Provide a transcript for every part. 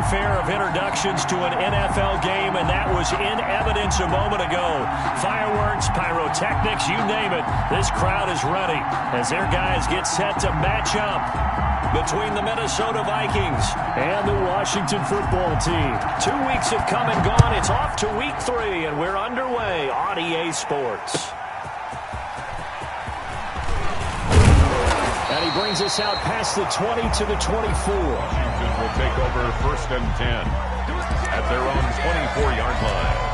fanfare of introductions to an NFL game, and that was in evidence a moment ago. Fireworks, pyrotechnics, you name it. This crowd is ready as their guys get set to match up between the Minnesota Vikings and the Washington football team. 2 weeks have come and gone. It's off to week 3, and we're underway on EA Sports. And he brings us out past the 20 to the 24. Washington will take over 1st and 10 at their own 24-yard line.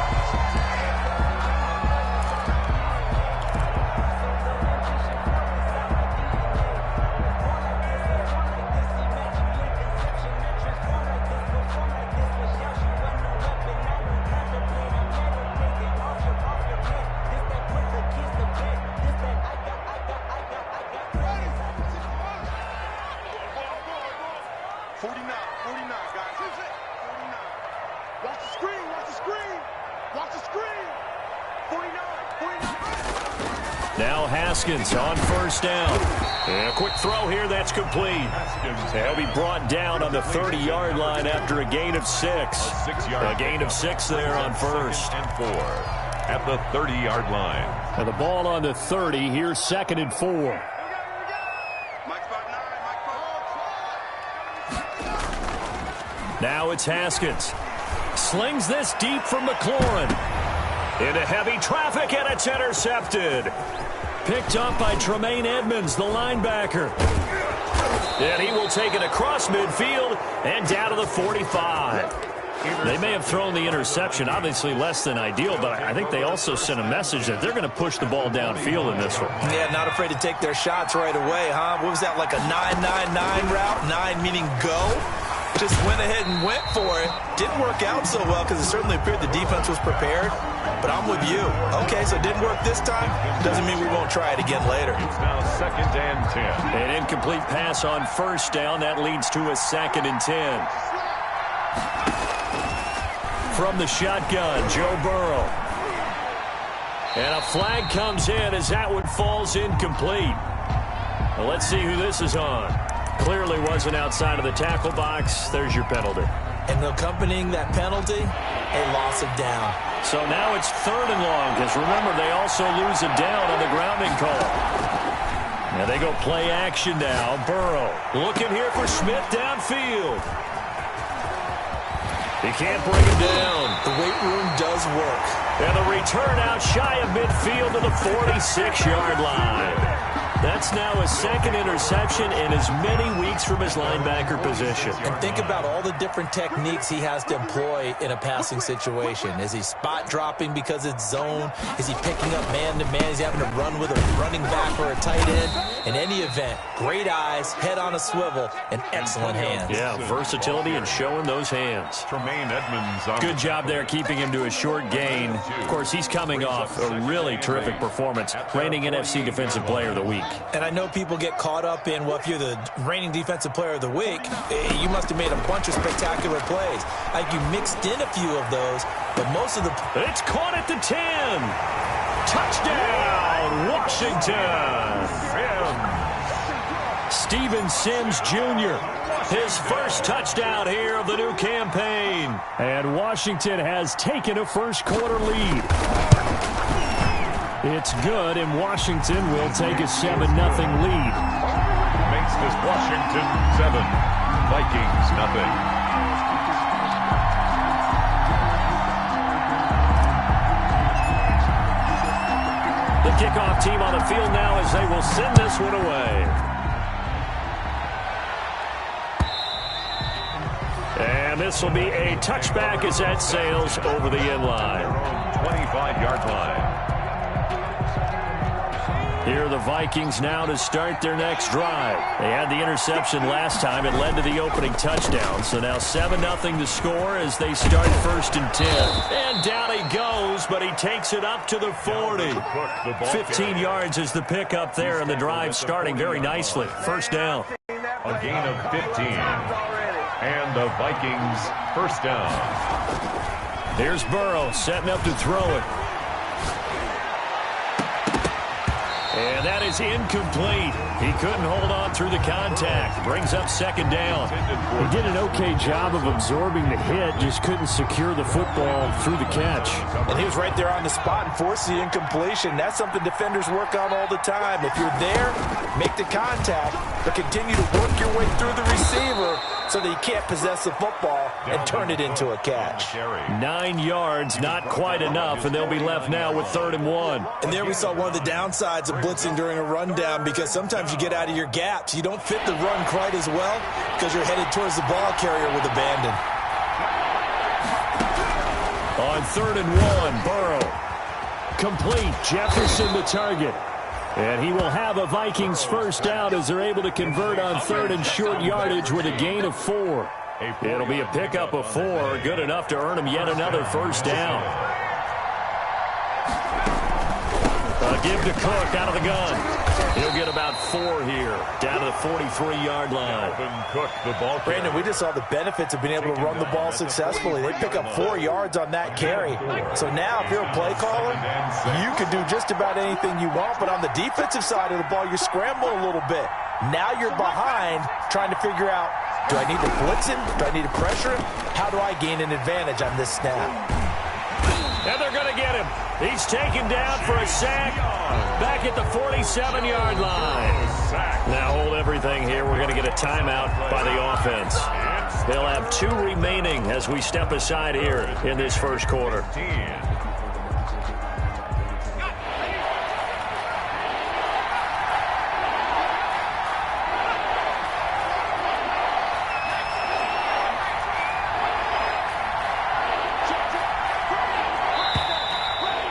Now Haskins on 1st down. And a quick throw here that's complete. He'll be brought down on the 30-yard line after a gain of 6. A gain of 6 there on 1st. And 4 at the 30-yard line. And the ball on the 30. Here's 2nd and 4. Now it's Haskins. Slings this deep from McLaurin. Into heavy traffic, and it's intercepted. Picked up by Tremaine Edmonds, the linebacker. And he will take it across midfield and down to the 45. They may have thrown the interception, obviously less than ideal, but I think they also sent a message that they're going to push the ball downfield in this one. Yeah, not afraid to take their shots right away, huh? What was that, like a 9-9-9 route? 9 meaning go? Just went ahead and went for it. Didn't work out so well because it certainly appeared the defense was prepared. But I'm with you. Okay, so it didn't work this time. Doesn't mean we won't try it again later. It's now 2nd and 10. An incomplete pass on 1st down. That leads to a 2nd and 10. From the shotgun, Joe Burrow. And a flag comes in as that one falls incomplete. Well, let's see who this is on. Clearly wasn't outside of the tackle box. There's your penalty. And accompanying that penalty, a loss of down. So now it's 3rd and long, because remember, they also lose a down on the grounding call. Now they go play action now. Burrow looking here for Smith downfield. He can't bring him down. The weight room does work. And the return out shy of midfield to the 46-yard line. That's now a 2nd interception in as many weeks from his linebacker position. And think about all the different techniques he has to employ in a passing situation. Is he spot dropping because it's zone? Is he picking up man-to-man? Is he having to run with a running back or a tight end? In any event, great eyes, head on a swivel, and excellent hands. Yeah, versatility and showing those hands. Tremaine Edmonds. Good job there keeping him to a short gain. Of course, he's coming off a really terrific performance, reigning NFC Defensive Player of the Week. And I know people get caught up in, well, if you're the reigning Defensive Player of the Week, you must have made a bunch of spectacular plays. Like you mixed in a few of those, but most of the... It's caught at the 10. Touchdown, Washington. Steven Sims Jr., his first touchdown here of the new campaign. And Washington has taken a first-quarter lead. It's good, and Washington will take a 7-0 lead. Makes this Washington 7, Vikings nothing. The kickoff team on the field now as they will send this one away. And this will be a touchback as that sails over the end line. 25-yard line. Here are the Vikings now to start their next drive. They had the interception last time. It led to the opening touchdown. So now 7-0 to score as they start 1st and 10. And down he goes, but he takes it up to the 40. 15 yards is the pickup there, and the drive starting very nicely. 1st down. A gain of 15. And the Vikings 1st down. Here's Burrow setting up to throw it. And that is incomplete. He couldn't hold on through the contact. Brings up second down. He did an okay job of absorbing the hit, just couldn't secure the football through the catch. And he was right there on the spot and forced the incompletion. That's something defenders work on all the time. If you're there, make the contact, but continue to work your way through the receiver so that you can't possess the football and turn it into a catch. 9 yards, not quite enough, and they'll be left now with 3rd and 1. And there we saw one of the downsides of blitzing during a rundown, because sometimes you get out of your gaps. You don't fit the run quite as well because you're headed towards the ball carrier with abandon. On 3rd and 1, Burrow. Complete, Jefferson the target. And he will have a Vikings first down as they're able to convert on 3rd and short yardage with a gain of 4. It'll be a pickup of 4, good enough to earn him yet another first down. A give to Cook out of the gun. He'll get about 4 here, down to the 43-yard line. Brandon, we just saw the benefits of being able to run the ball successfully. They pick up 4 yards on that carry. So now if you're a play caller, you can do just about anything you want, but on the defensive side of the ball, you're scrambling a little bit. Now you're behind trying to figure out, do I need to blitz him? Do I need to pressure him? How do I gain an advantage on this snap? And they're going to get him. He's taken down for a sack back at the 47-yard line. Now hold everything here. We're going to get a timeout by the offense. They'll have 2 remaining as we step aside here in this first quarter.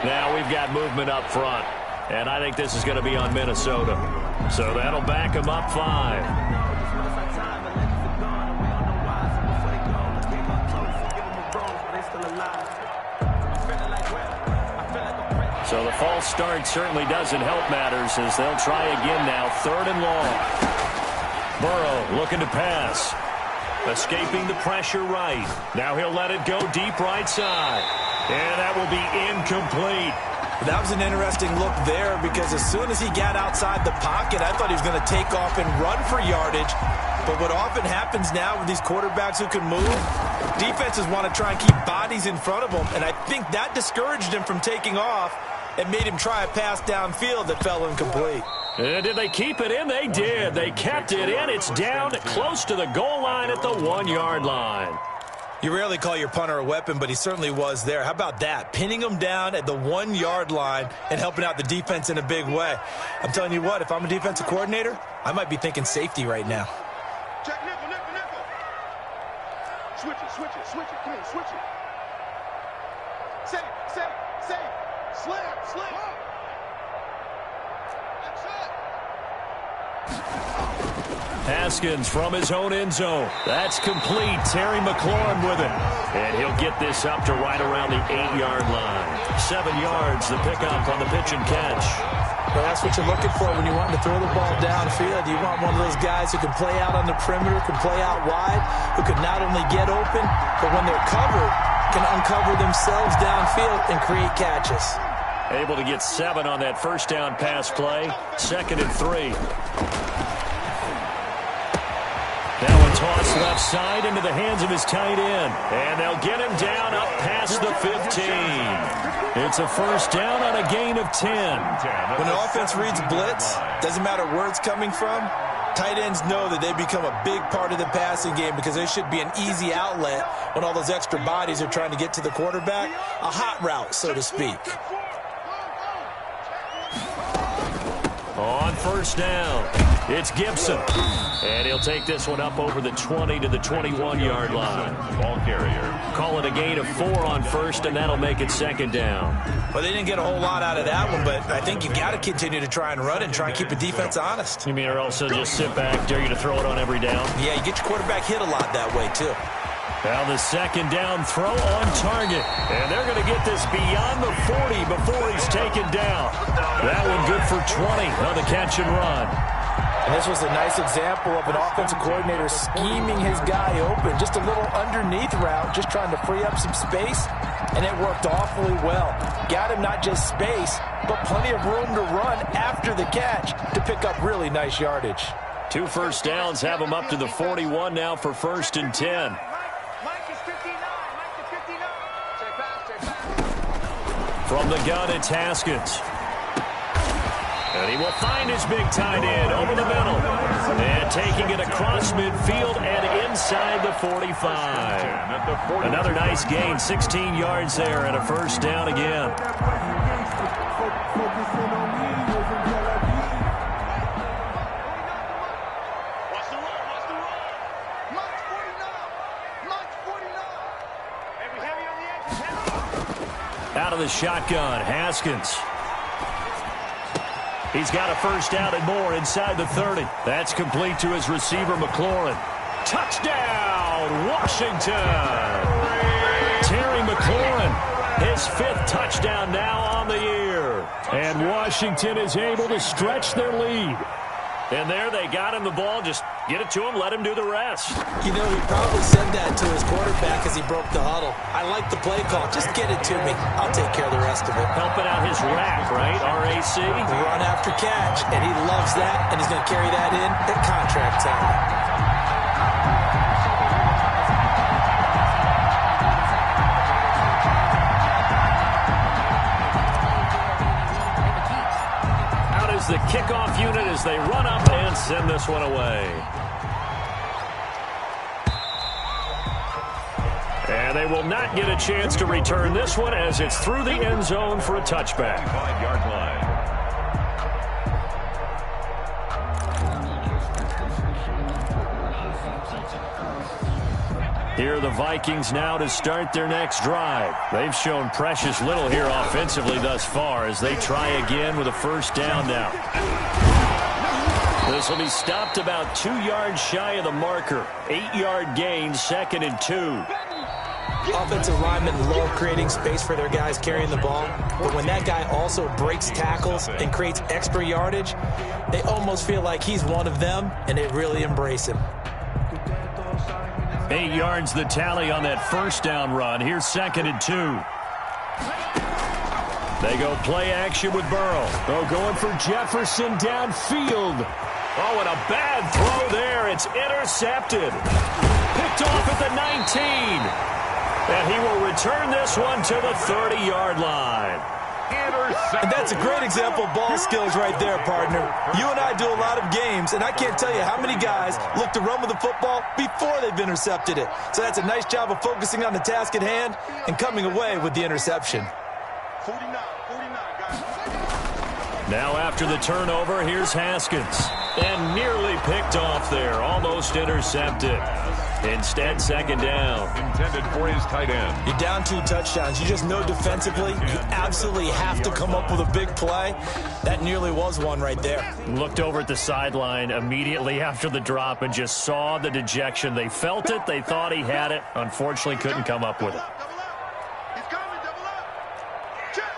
Now we've got movement up front, and I think this is going to be on Minnesota. So that'll back them up 5. So the false start certainly doesn't help matters as they'll try again now, 3rd and long. Burrow looking to pass. Escaping the pressure right. Now he'll let it go deep right side. And that will be incomplete. That was an interesting look there, because as soon as he got outside the pocket, I thought he was going to take off and run for yardage. But what often happens now with these quarterbacks who can move, defenses want to try and keep bodies in front of them. And I think that discouraged him from taking off and made him try a pass downfield that fell incomplete. And did they keep it in? They did. They kept it in. It's down close to the goal line at the 1-yard line. You rarely call your punter a weapon, but he certainly was there. How about that? Pinning him down at the 1-yard line and helping out the defense in a big way. I'm telling you what, if I'm a defensive coordinator, I might be thinking safety right now. Check nickel, nickel, nickel. Switch it, switch it, switch it. Come on, switch it. Safe, safe, safe. Slam, slam. That's it. Haskins from his own end zone. That's complete. Terry McLaurin with it. And he'll get this up to right around the 8-yard line. 7 yards, the pickup on the pitch and catch. Well, that's what you're looking for when you want to throw the ball downfield. You want one of those guys who can play out on the perimeter, can play out wide, who can not only get open, but when they're covered, can uncover themselves downfield and create catches. Able to get 7 on that first down pass play. 2nd and 3. Now a toss left side into the hands of his tight end. And they'll get him down up past the 15. It's a first down on a gain of 10. When the offense reads blitz, doesn't matter where it's coming from, tight ends know that they become a big part of the passing game because they should be an easy outlet when all those extra bodies are trying to get to the quarterback. A hot route, so to speak. On first down, it's Gibson. And he'll take this one up over the 20 to the 21-yard line. Ball carrier. Call it a gain of 4 on first, and that'll make it 2nd down. Well, they didn't get a whole lot out of that one, but I think you've got to continue to try and run and try and keep the defense honest. You mean or also just sit back, dare you to throw it on every down? Yeah, you get your quarterback hit a lot that way, too. Now the 2nd down throw on target. And they're going to get this beyond the 40 before he's taken down. That one good for 20 on the catch and run. And this was a nice example of an offensive coordinator scheming his guy open. Just a little underneath route, just trying to free up some space, and it worked awfully well. Got him not just space, but plenty of room to run after the catch to pick up really nice yardage. 2 first downs have him up to the 41 now for 1st and 10. From the gun, it's Haskins. And he will find his big tight end over the middle. And taking it across midfield and inside the 45. Another nice gain, 16 yards there and a 1st down again. Out of the shotgun, Haskins. He's got a 1st down and more inside the 30. That's complete to his receiver, McLaurin. Touchdown, Washington! Terry McLaurin, his 5th touchdown now on the year. And Washington is able to stretch their lead. And there they got him the ball. Just get it to him, let him do the rest. You know, he probably said that to his quarterback as he broke the huddle. I like the play call. Just get it to me. I'll take care of the rest of it. Helping out his rack, right? RAC. Run after catch, and he loves that, and he's going to carry that in at contract time. The kickoff unit as they run up and send this one away. And they will not get a chance to return this one as it's through the end zone for a touchback. 5-yard line. Here are the Vikings now to start their next drive. They've shown precious little here offensively thus far as they try again with a 1st down now. This will be stopped about 2 yards shy of the marker. 8-yard gain, 2nd and 2. Offensive linemen love creating space for their guys carrying the ball, but when that guy also breaks tackles and creates extra yardage, they almost feel like he's one of them, and they really embrace him. 8 yards the tally on that 1st down run. Here's 2nd and 2. They go play action with Burrow. Oh, going for Jefferson downfield. Oh, and a bad throw there. It's intercepted. Picked off at the 19. And he will return this one to the 30-yard line. And that's a great example of ball skills right there, partner. You and I do a lot of games, and I can't tell you how many guys look to run with the football before they've intercepted it. So that's a nice job of focusing on the task at hand and coming away with the interception. 49, guys. Now after the turnover, here's Haskins. And nearly picked off there, almost intercepted. Instead, 2nd down. Intended for his tight end. You're down 2 touchdowns. You just know defensively you absolutely have to come up with a big play. That nearly was one right there. Looked over at the sideline immediately after the drop and just saw the dejection. They felt it. They thought he had it. Unfortunately, couldn't come up with it. He's coming, double up. Check.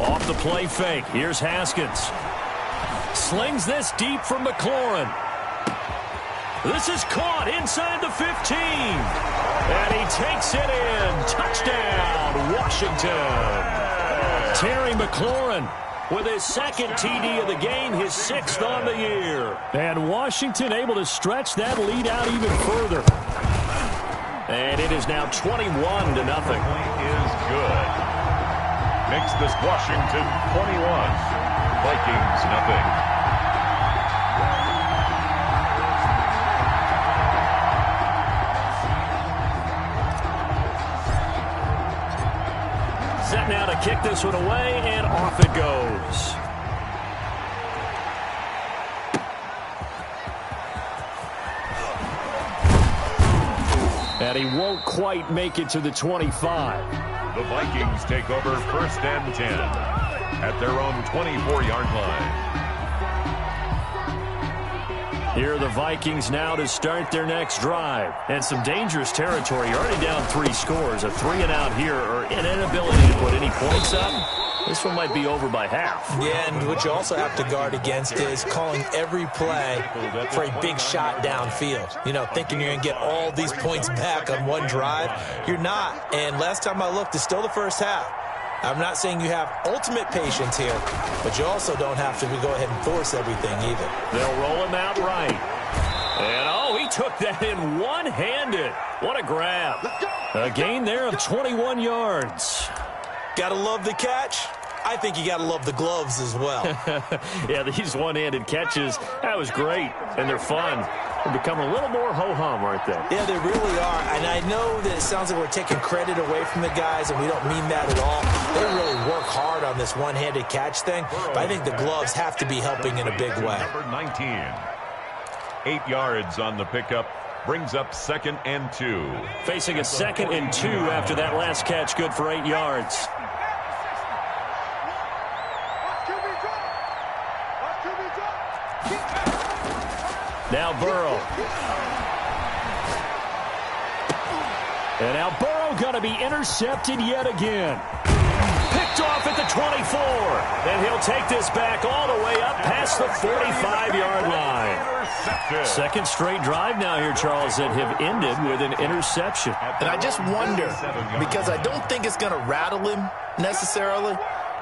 Off the play fake. Here's Haskins. Slings this deep from McLaurin. This is caught inside the 15. And he takes it in. Touchdown, Washington. Terry McLaurin with his 2nd TD of the game, his 6th on the year. And Washington able to stretch that lead out even further. And it is now 21-0. Is good. Makes this Washington 21. Vikings nothing. Set now to kick this one away, and off it goes. And he won't quite make it to the 25. The Vikings take over 1st and 10 at their own 24-yard line. Here are the Vikings now to start their next drive. And some dangerous territory. You're already down 3 scores. A 3-and-out here, or an inability to put any points up. This one might be over by half. Yeah, and what you also have to guard against is calling every play for a big shot downfield. You know, thinking you're going to get all these points back on one drive. You're not. And last time I looked, it's still the first half. I'm not saying you have ultimate patience here, but you also don't have to go ahead and force everything either. They'll roll him out right. And, oh, he took that in one-handed. What a grab. A gain there of 21 yards. Gotta love the catch. I think you gotta love the gloves as well. Yeah, these one-handed catches, that was great, and they're fun. They're becoming a little more ho-hum, aren't they? Yeah, they really are. And I know that it sounds like we're taking credit away from the guys, and we don't mean that at all. They really work hard on this one-handed catch thing, but I think the gloves have to be helping in a big way. Number 19. 8 yards on the pickup. Brings up 2nd and 2. Facing a 2nd and 2 after that last catch, good for 8 yards. Now Burrow. And now Burrow going to be intercepted yet again. Picked off at the 24. And he'll take this back all the way up past the 45-yard line. Second straight drive now here, Charles, that have ended with an interception. And I just wonder, because I don't think it's going to rattle him necessarily,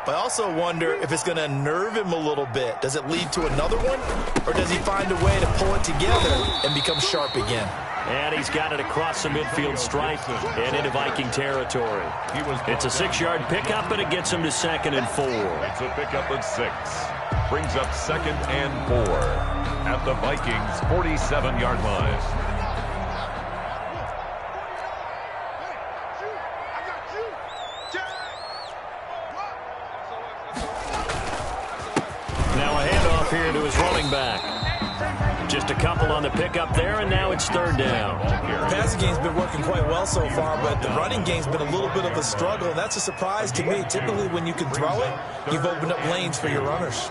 but I also wonder if it's going to nerve him a little bit. Does it lead to another one? Or does he find a way to pull it together and become sharp again? And he's got it across the midfield stripe and into Viking territory. It's a 6-yard pickup, and it gets him to 2nd and 4. It's a pickup of 6. Brings up 2nd and 4 at the Vikings' 47-yard line. Here to his running back. Just a couple on the pickup there, and now it's 3rd down. The passing game's been working quite well so far, but the running game's been a little bit of a struggle, and that's a surprise to me. Typically, when you can throw it, you've opened up lanes for your runners.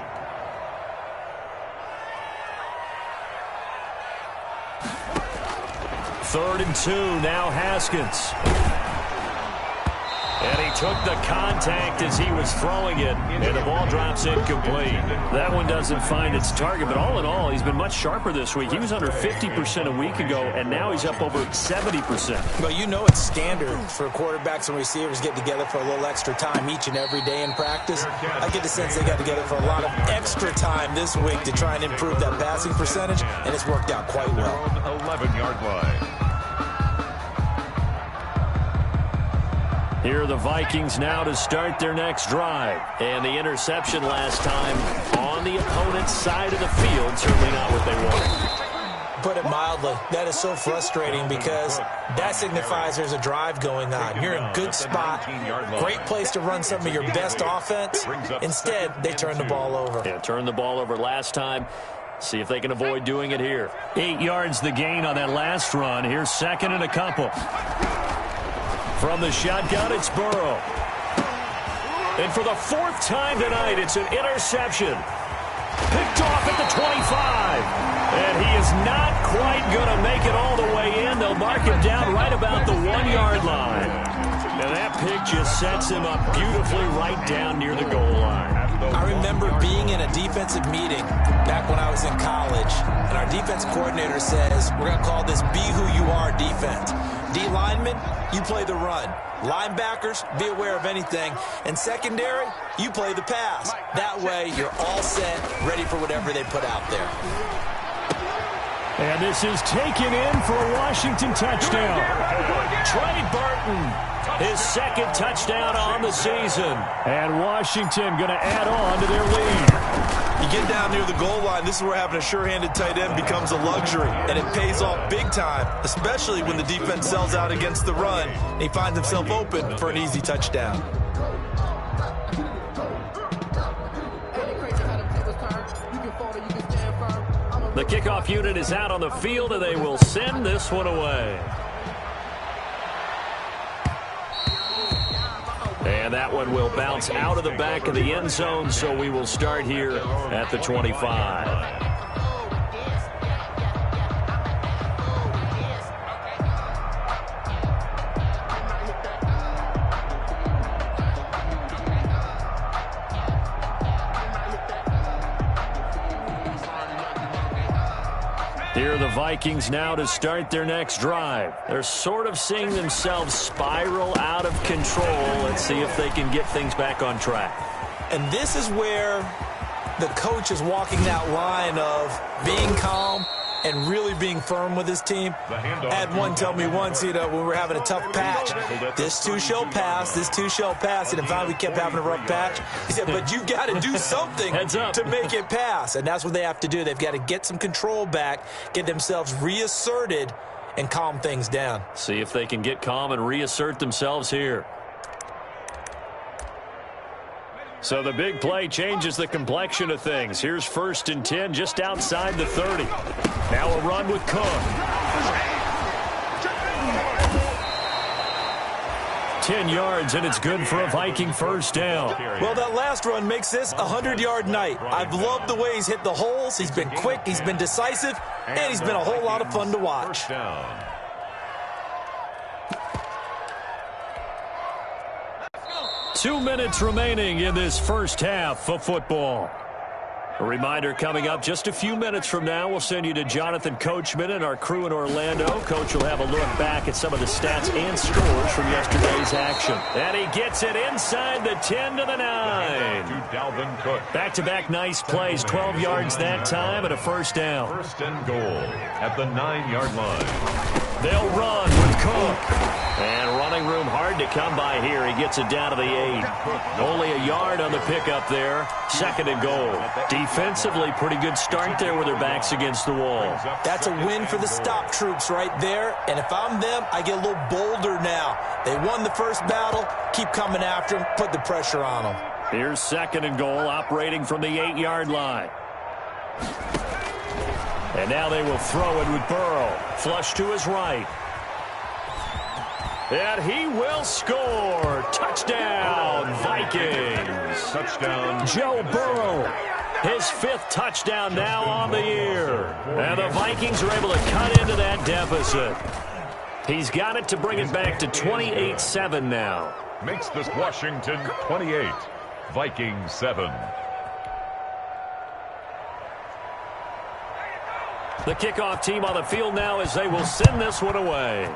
Third and 2, now Haskins. And he took the contact as he was throwing it, and the ball drops incomplete. That one doesn't find its target, but all in all, he's been much sharper this week. He was under 50% a week ago, and now he's up over 70%. Well, you know it's standard for quarterbacks and receivers get together for a little extra time each and every day in practice. I get the sense they got together for a lot of extra time this week to try and improve that passing percentage, and it's worked out quite well. 11-yard line. Here are the Vikings now to start their next drive. And the interception last time on the opponent's side of the field, certainly not what they wanted. Put it mildly, that is so frustrating because that signifies there's a drive going on. You're in a good spot, great place to run some of your best offense. Instead, they turn the ball over. Yeah, turned the ball over last time. See if they can avoid doing it here. 8 yards the gain on that last run. Here's 2nd and a couple. From the shotgun, it's Burrow. And for the 4th time tonight, it's an interception. Picked off at the 25. And he is not quite going to make it all the way in. They'll mark him down right about the 1-yard line. And that pick just sets him up beautifully right down near the goal line. I remember being in a defensive meeting back when I was in college, and our defense coordinator says, we're going to call this Be Who You Are defense. D-linemen, you play the run. Linebackers, be aware of anything. And secondary, you play the pass. That way, you're all set, ready for whatever they put out there. And this is taken in for a Washington touchdown. Trey Burton, his 2nd touchdown on the season. And Washington going to add on to their lead. You get down near the goal line, this is where having a sure-handed tight end becomes a luxury, and it pays off big time, especially when the defense sells out against the run, and he finds himself open for an easy touchdown. The kickoff unit is out on the field, and they will send this one away. And that one will bounce out of the back of the end zone, so we will start here at the 25. Here are the Vikings now to start their next drive. They're sort of seeing themselves spiral out of control. Let's see if they can get things back on track. And this is where the coach is walking that line of being calm and really being firm with his team. I had one tell me once, when we were having a tough patch, this too shall pass, this too shall pass. And finally we kept having a rough patch. He said, but you've got to do something to make it pass. And that's what they have to do. They've got to get some control back, get themselves reasserted, and calm things down. See if they can get calm and reassert themselves here. So the big play changes the complexion of things. Here's 1st and 10 just outside the 30. Now a run with Cook. 10 yards, and it's good for a Viking first down. Well, that last run makes this a 100-yard night. I've loved the way he's hit the holes. He's been quick, he's been decisive, and he's been a whole lot of fun to watch. First down. 2 minutes remaining in this first half of football. A reminder coming up just a few minutes from now. We'll send you to Jonathan Coachman and our crew in Orlando. Coach will have a look back at some of the stats and scores from yesterday's action. And he gets it inside the 10 to the 9. To Dalvin Cook. Back-to-back nice plays, 12 yards that time and a first down. 1st and goal at the 9-yard line. They'll run with Cook. And running room hard to come by here. He gets it down to the 8. Only a yard on the pickup there. 2nd and goal. Defensively, pretty good start there with their backs against the wall. That's a win for the stop troops right there. And if I'm them, I get a little bolder now. They won the first battle. Keep coming after them. Put the pressure on them. Here's 2nd and goal, operating from the 8-yard line. And now they will throw it with Burrow. Flush to his right. And he will score. Touchdown, Vikings. Touchdown, Joe Burrow. His 5th touchdown now on the year. And the Vikings are able to cut into that deficit. He's got it to bring it back to 28-7 now. Makes this Washington 28, Vikings 7. The kickoff team on the field now as they will send this one away.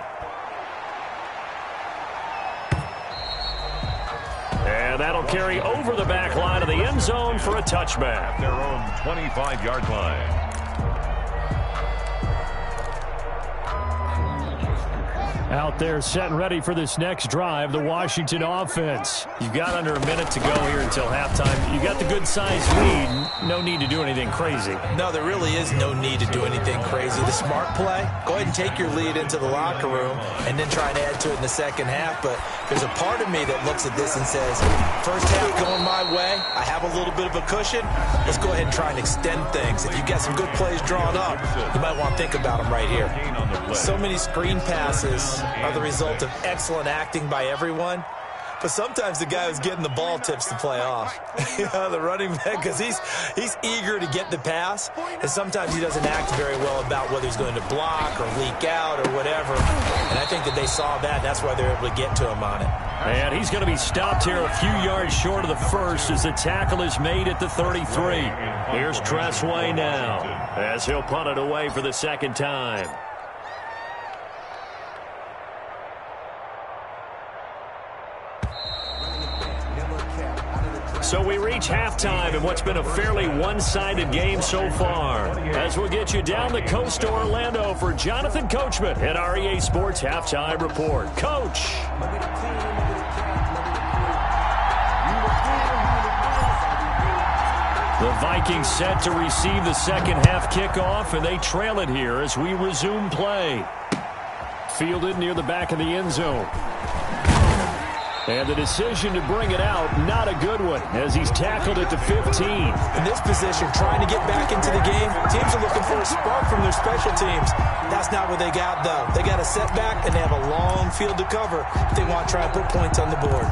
And that'll carry over the back line of the end zone for a touchback. Their own 25-yard line. Out there set and ready for this next drive, the Washington offense. You've got under a minute to go here until halftime. You got the good-sized lead. No need to do anything crazy. No, there really is no need to do anything crazy. The smart play, go ahead and take your lead into the locker room and then try and add to it in the second half. But there's a part of me that looks at this and says, first half going my way, I have a little bit of a cushion. Let's go ahead and try and extend things. If you've got some good plays drawn up, you might want to think about them right here. So many screen passes are the result of excellent acting by everyone. But sometimes the guy who's getting the ball tips the play off. The running back, because he's eager to get the pass, and sometimes he doesn't act very well about whether he's going to block or leak out or whatever. And I think that they saw that. That's why they're able to get to him on it. And he's going to be stopped here a few yards short of the first as the tackle is made at the 33. Here's Tressway now as he'll punt it away for the 2nd time. So we reach halftime in what's been a fairly one-sided game so far. As we'll get you down the coast to Orlando for Jonathan Coachman at our EA Sports Halftime Report. Coach. The Vikings set to receive the second half kickoff, and they trail it here as we resume play. Fielded near the back of the end zone. And the decision to bring it out, not a good one, as he's tackled at the 15. In this position, trying to get back into the game, teams are looking for a spark from their special teams. That's not what they got, though. They got a setback, and they have a long field to cover if they want to try and put points on the board.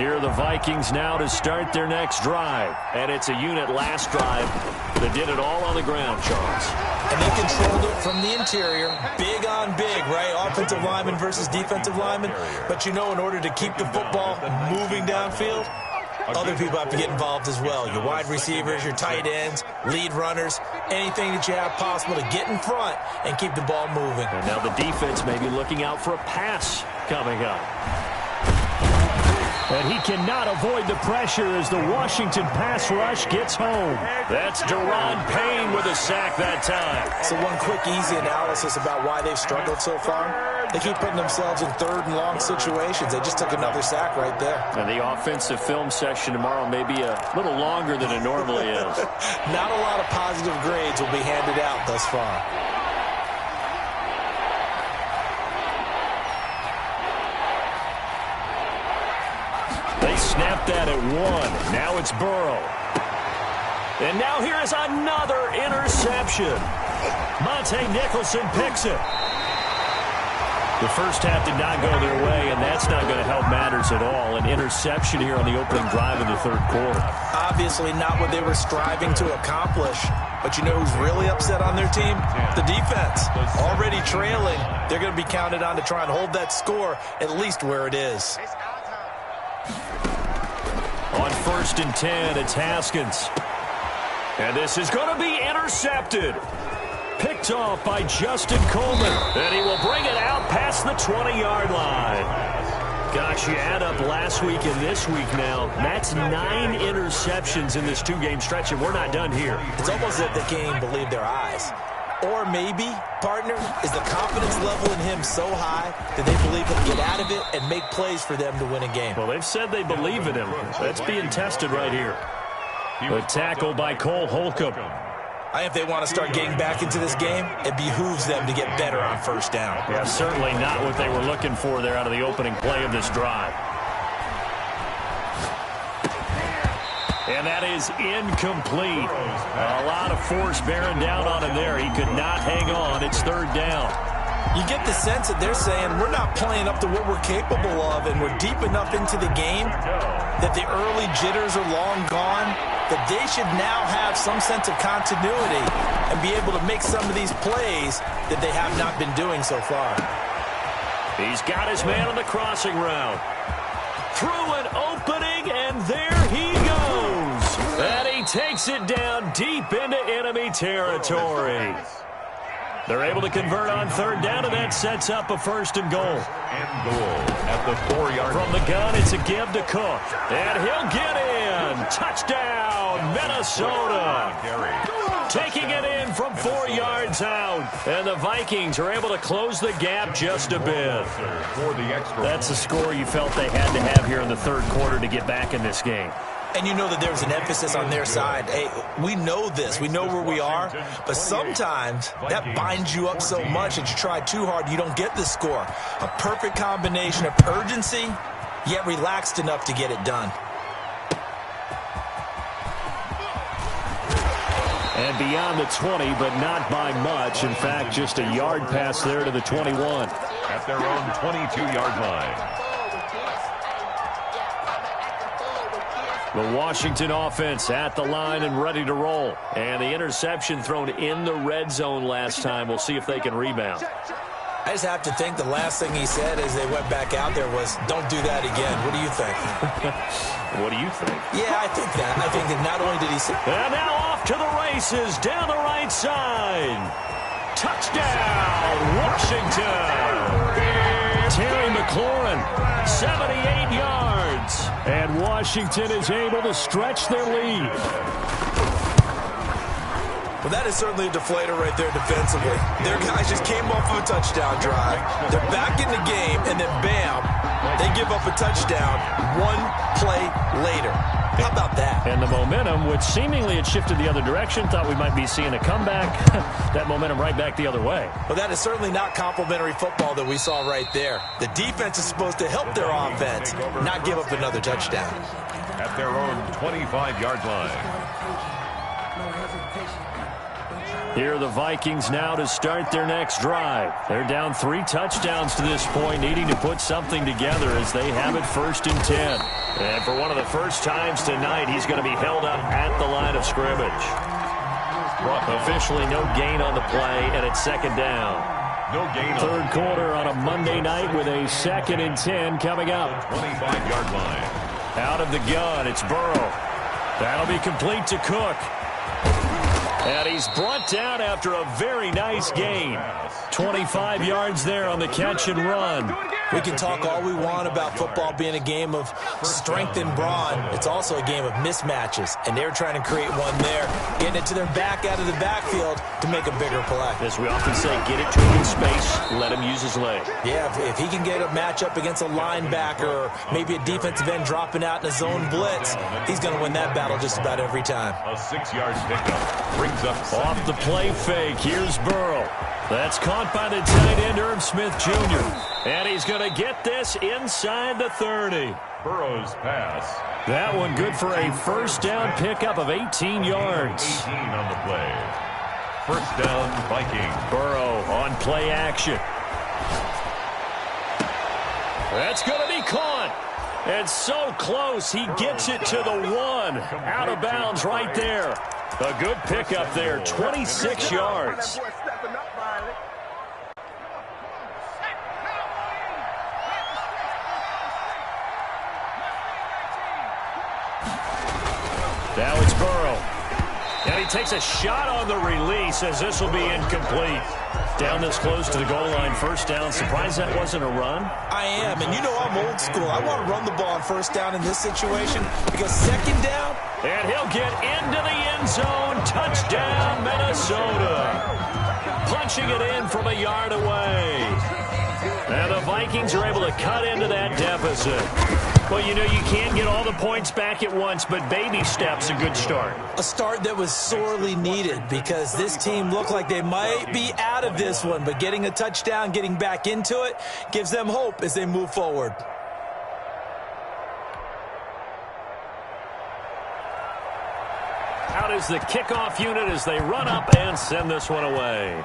Here are the Vikings now to start their next drive. And it's a unit last drive that did it all on the ground, Charles. And they controlled it from the interior. Big on big, right? Offensive lineman versus defensive lineman. But, in order to keep the football moving downfield, other people have to get involved as well. Your wide receivers, your tight ends, lead runners, anything that you have possible to get in front and keep the ball moving. And now the defense may be looking out for a pass coming up. And he cannot avoid the pressure as the Washington pass rush gets home. That's Daron Payne with a sack that time. So one quick, easy analysis about why they've struggled so far. They keep putting themselves in third and long situations. They just took another sack right there. And the offensive film section tomorrow may be a little longer than it normally is. Not a lot of positive grades will be handed out thus far. They snapped that at 1. Now it's Burrow. And now here is another interception. Monte Nicholson picks it. The first half did not go their way, and that's not going to help matters at all. An interception here on the opening drive in the third quarter. Obviously not what they were striving to accomplish. But you know who's really upset on their team? The defense. Already trailing. They're going to be counted on to try and hold that score at least where it is. On 1st and 10, it's Haskins. And this is going to be intercepted. Picked off by Justin Coleman. And he will bring it out past the 20-yard line. Gosh, you add up last week and this week now. That's 9 interceptions in this 2-game stretch, and we're not done here. It's almost as if they can't even believe their eyes. Or maybe, partner, is the confidence level in him so high that they believe he'll get out of it and make plays for them to win a game. Well, they've said they believe in him. That's being tested right here. The tackle by Cole Holcomb. If they want to start getting back into this game, it behooves them to get better on first down. Yeah, certainly not what they were looking for there out of the opening play of this drive. And that is incomplete. A lot of force bearing down on him there. He could not hang on. It's 3rd down. You get the sense that they're saying we're not playing up to what we're capable of, and we're deep enough into the game that the early jitters are long gone, that they should now have some sense of continuity and be able to make some of these plays that they have not been doing so far. He's got his man on the crossing route. Through an opening, and there he goes. And he takes it down deep into enemy territory. They're able to convert on 3rd down, and that sets up a 1st and goal. And goal at the 4-yard line. From the gun, it's a give to Cook. And he'll get in. Touchdown, Minnesota. Taking it in from 4 yards out. And the Vikings are able to close the gap just a bit. That's the score you felt they had to have here in the 3rd quarter to get back in this game. And you know that there's an emphasis on their side. Hey, we know this. We know where we are. But sometimes that binds you up so much that you try too hard, you don't get the score. A perfect combination of urgency, yet relaxed enough to get it done. And beyond the 20, but not by much. In fact, just a yard pass there to the 21. At their own 22-yard line. The Washington offense at the line and ready to roll. And the interception thrown in the red zone last time. We'll see if they can rebound. I just have to think the last thing he said as they went back out there was, don't do that again. What do you think? What do you think? Yeah, I think that. I think that not only did he say... And now off to the races down the right side. Touchdown, Washington. Terry McLaurin, 78 yards. And Washington is able to stretch their lead. Well, that is certainly a deflator right there defensively. Their guys just came off of a touchdown drive. They're back in the game, and then bam, they give up a touchdown 1 play later. How about that? And the momentum, which seemingly had shifted the other direction, thought we might be seeing a comeback. That momentum right back the other way. Well, that is certainly not complimentary football that we saw right there. The defense is supposed to help their offense, not give up another touchdown. At their own 25-yard line. Here are the Vikings now to start their next drive. They're down 3 touchdowns to this point, needing to put something together as they have it 1st and 10. And for one of the first times tonight, he's going to be held up at the line of scrimmage. Officially no gain on the play, and it's 2nd down. No gain. 3rd quarter on a Monday night with a 2nd and 10 coming up. 25-yard line. Out of the gun, it's Burrow. That'll be complete to Cook. And he's brought down after a very nice gain. 25 yards there on the catch and run. We can talk all we want about football being a game of strength and brawn. It's also a game of mismatches, and they're trying to create one there, getting it to their back out of the backfield to make a bigger play. As we often say, get it to him in space, let him use his leg. Yeah, if he can get a matchup against a linebacker or maybe a defensive end dropping out in a zone blitz, he's going to win that battle just about every time. A 6-yard pickup brings up off the play fake. Here's Burrow. That's caught by the tight end, Irv Smith Jr. And he's going to get this inside the 30. Burrow's pass. That one good for a first down pickup of 18 yards. 18 on the play. First down, Vikings. Burrow on play action. That's going to be caught. And so close, he gets it to the 1. Out of bounds right there. A good pickup there, 26 yards. Now it's Burrow. And he takes a shot on the release as this will be incomplete. Down this close to the goal line, first down. Surprised that wasn't a run? I am, and you know I'm old school. I want to run the ball on first down in this situation because second down. And he'll get into the end zone. Touchdown, Minnesota. Punching it in from a yard away. And the Vikings are able to cut into that deficit. Well, you know, you can't get all the points back at once, but baby steps a good start. A start that was sorely needed because this team looked like they might be out of this one, but getting a touchdown, getting back into it, gives them hope as they move forward. Out is the kickoff unit as they run up and send this one away.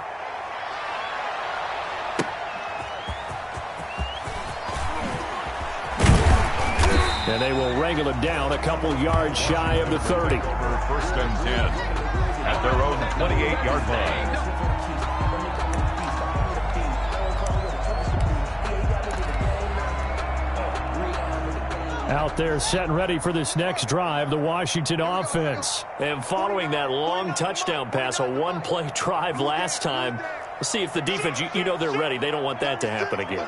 And they will wrangle it down a couple yards shy of the 30. First and 10 at their own 28-yard line. Out there set and ready for this next drive, the Washington offense. And following that long touchdown pass, a one-play drive last time, we'll see if the defense, you know they're ready. They don't want that to happen again.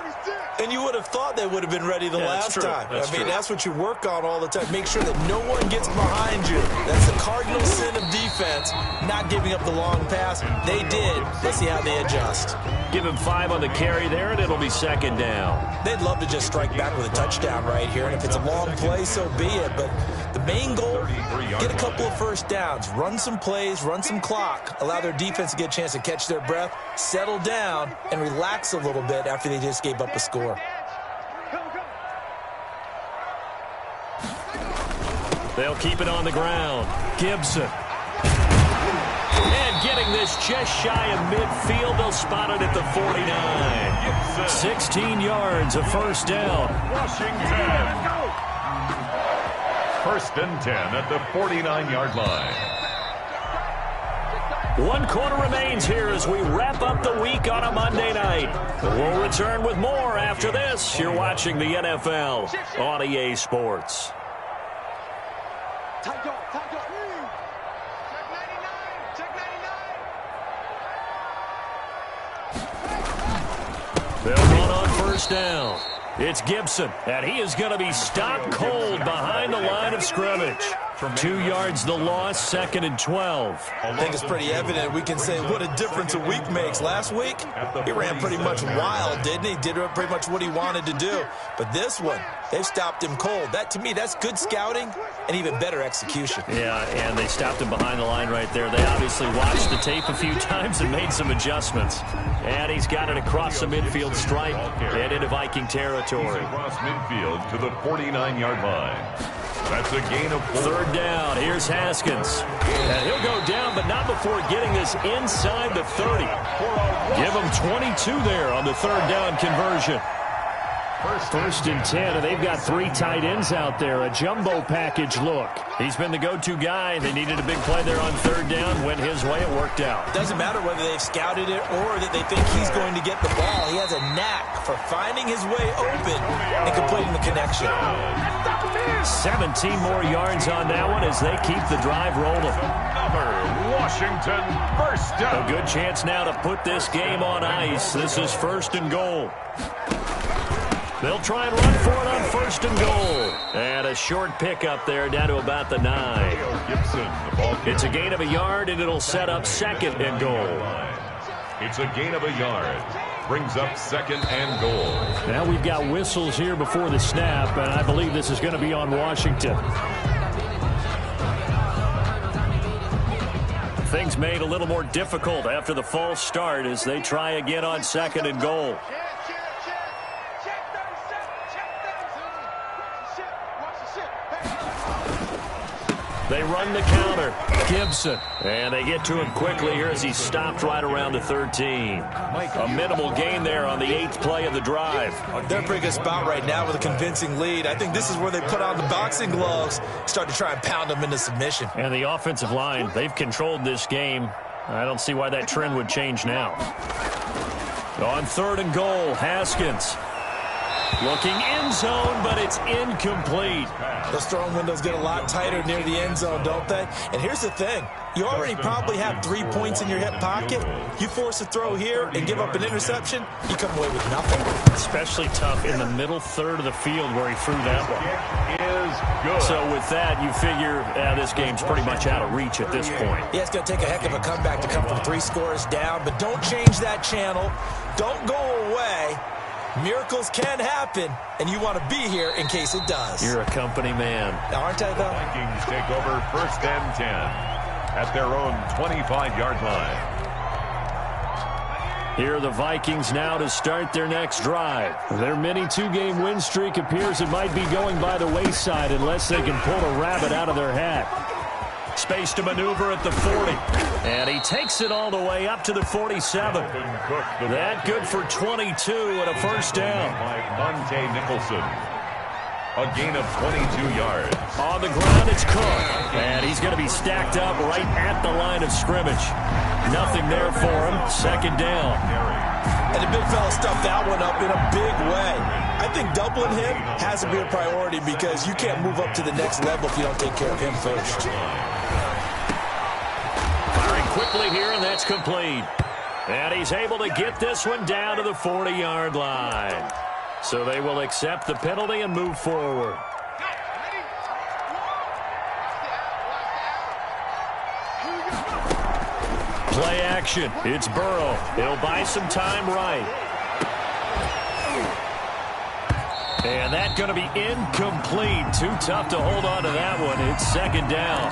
And you would have thought they would have been ready the last time. That's what you work on all the time. Make sure that no one gets behind you. That's the cardinal sin of defense, not giving up the long pass. They did. Let's see how they adjust. Give him 5 on the carry there, and it'll be second down. They'd love to just strike back with a touchdown right here. And if it's a long play, so be it. But the main goal, get a couple of first downs, run some plays, run some clock, allow their defense to get a chance to catch their breath, settle down, and relax a little bit after they just gave up a score. They'll keep it on the ground. Gibson. And getting this just shy of midfield. They'll spot it at the 49. 16 yards, a first down. Washington. First and 10 at the 49-yard line. 1 quarter remains here as we wrap up the week on a Monday night. We'll return with more after this. You're watching the NFL on EA Sports. Tight dog, tight dog. Check 99, check 99. They'll run on first down. It's Gibson, and he is going to be stopped cold behind the line of scrimmage. 2 yards the loss, second and 12. I think it's pretty evident. We can say what a difference a week makes. Last week, he ran pretty much wild, didn't he? Did pretty much what he wanted to do. But this one, they've stopped him cold. That, to me, that's good scouting and even better execution. Yeah, and they stopped him behind the line right there. They obviously watched the tape a few times and made some adjustments. And he's got it across the midfield stripe and into Viking territory. Across midfield to the 49-yard line. That's a gain of 4. Third down. Here's Haskins. And he'll go down, but not before getting this inside the 30. Give him 22 there on the third down conversion. First and 10, and they've got 3 tight ends out there. A jumbo package look. He's been the go-to guy. They needed a big play there on third down. Went his way. It worked out. Doesn't matter whether they've scouted it or that they think he's going to get the ball. He has a knack for finding his way open and completing the connection. 17 more yards on that one as they keep the drive rolling. Another Washington first down. A good chance now to put this game on ice. This is first and goal. They'll try and run for it on first and goal. And a short pickup there down to about the 9. Gibson, the ball carrier. It's a gain of a yard, and it'll set up second and goal. It's a gain of a yard. Brings up second and goal. Now we've got whistles here before the snap, and I believe this is going to be on Washington. Things made a little more difficult after the false start as they try again on second and goal. They run the counter. Gibson. And they get to him quickly here as he stopped right around the 13. A minimal gain there on the 8th play of the drive. They're in a pretty good spot right now with a convincing lead. I think this is where they put on the boxing gloves, start to try and pound them into submission. And the offensive line, they've controlled this game. I don't see why that trend would change now. On third and goal, Haskins. Looking end zone, but it's incomplete. Those throwing windows get a lot tighter near the end zone, don't they? And here's the thing. You already probably have 3 points in your hip pocket. You force a throw here and give up an interception, you come away with nothing. Especially tough in the middle third of the field where he threw that one. Is good. So with that, you figure this game's pretty much out of reach at this point. Yeah, it's going to take a heck of a comeback to come from 3 scores down, but don't change that channel. Don't go away. Miracles can happen, and you want to be here in case it does. You're a company man. Now, aren't I, though? Vikings take over first and 10 at their own 25-yard line. Here are the Vikings now to start their next drive. Their mini 2-game win streak appears it might be going by the wayside unless they can pull a rabbit out of their hat. Space to maneuver at the 40. And he takes it all the way up to the 47. That good for 22 and a first down. By Monte Nicholson. A gain of 22 yards. On the ground, it's Cook. And he's going to be stacked up right at the line of scrimmage. Nothing there for him. Second down. And the big fella stuffed that one up in a big way. I think doubling him has to be a priority because you can't move up to the next level if you don't take care of him first. Firing quickly here, and that's complete. And he's able to get this one down to the 40-yard line. So they will accept the penalty and move forward. Play action. It's Burrow. He'll buy some time right. And that's going to be incomplete. Too tough to hold on to that one. It's second down.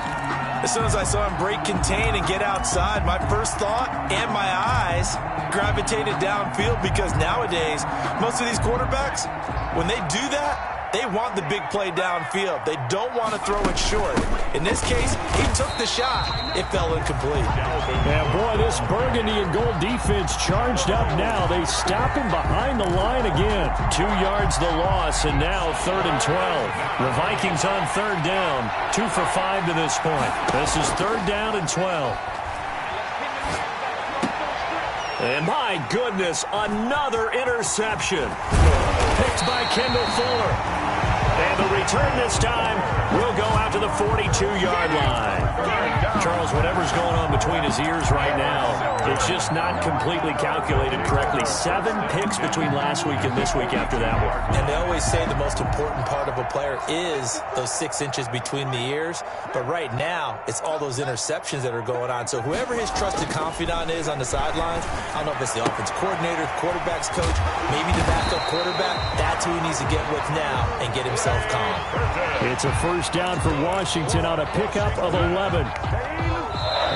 As soon as I saw him break contain and get outside, my first thought and my eyes gravitated downfield because nowadays, most of these quarterbacks, when they do that, they want the big play downfield. They don't want to throw it short. In this case, he took the shot. It fell incomplete. Yeah, boy, this burgundy and gold defense charged up now. They stop him behind the line again. 2 yards the loss, and now third and 12. The Vikings on third down. 2 for 5 to this point. This is third down and 12. And my goodness, another interception. Picked by Kendall Fuller. And the return this time will go out to the 42-yard line. Charles, whatever's going on between his ears right now, it's just not completely calculated correctly. 7 picks between last week and this week after that one. And they always say the most important part of a player is those 6 inches between the ears. But right now, it's all those interceptions that are going on. So whoever his trusted confidant is on the sidelines, I don't know if it's the offensive coordinator, quarterback's coach, maybe the backup quarterback, that's who he needs to get with now and get himself calm. It's a first down for Washington on a pickup of 11.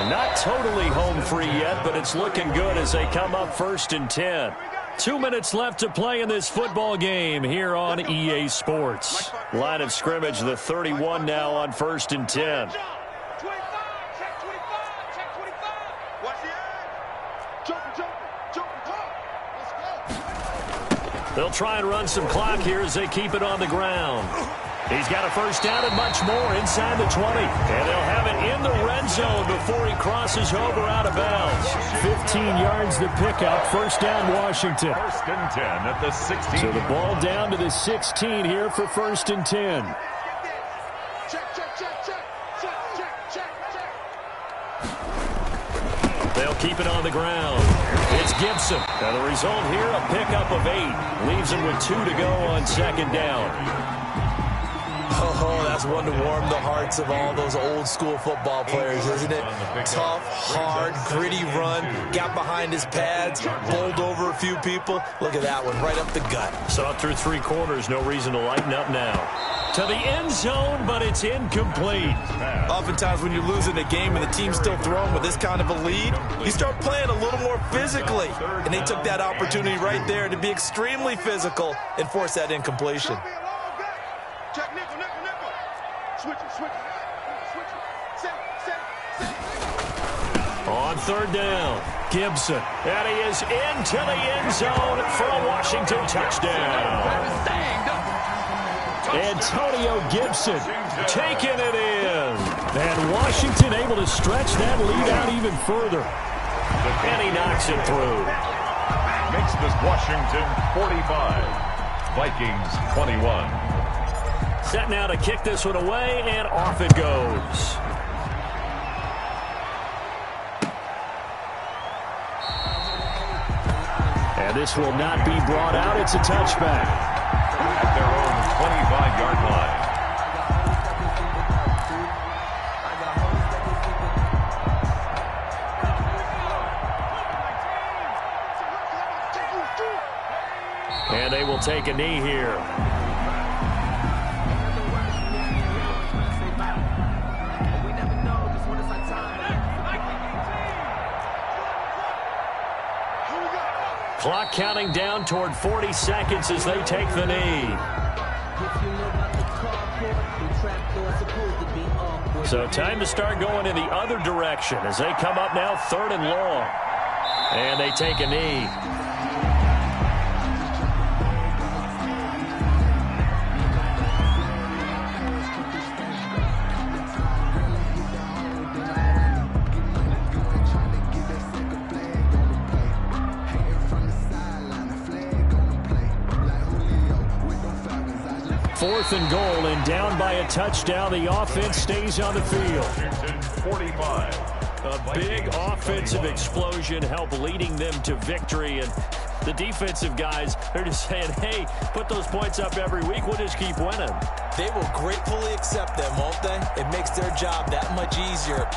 Not totally home free yet, but it's looking good as they come up first and 10. 2 minutes left to play in this football game here on EA Sports. Line of scrimmage, the 31 now on first and 10. They'll try and run some clock here as they keep it on the ground. He's got a first down and much more inside the 20. And they'll have it in the red zone before he crosses over out of bounds. 15 yards the pickup. First down, Washington. First and 10 at the 16. So the ball down to the 16 here for first and 10. They'll keep it on the ground. It's Gibson. And the result here, a pickup of 8. Leaves him with 2 to go on second down. Oh, that's one to warm the hearts of all those old-school football players, isn't it? Tough, hard, gritty run, got behind his pads, bowled over a few people. Look at that one, right up the gut. Saw it through 3 quarters, no reason to lighten up now. To the end zone, but it's incomplete. Oftentimes when you're losing a game and the team's still throwing with this kind of a lead, you start playing a little more physically. And they took that opportunity right there to be extremely physical and force that incompletion. Check nickel, nickel, nickel. Switch it, switch it. Set. On third down, Gibson. And he is into the end zone for a Washington touchdown. Antonio Gibson Taking it in. And Washington able to stretch that lead out even further. And he knocks it through. Makes this Washington 45. Vikings 21. Set now to kick this one away, and off it goes. And this will not be brought out. It's a touchback. At their own 25-yard line. And they will take a knee here. Clock counting down toward 40 seconds as they take the knee. So time to start going in the other direction as they come up now 3rd and long. And they take a knee. Fourth and goal, and down by a touchdown. The offense stays on the field. 45. A big offensive explosion helped leading them to victory. And the defensive guys, they're just saying, hey, put those points up every week. We'll just keep winning. They will gratefully accept them, won't they? It makes their job that much easier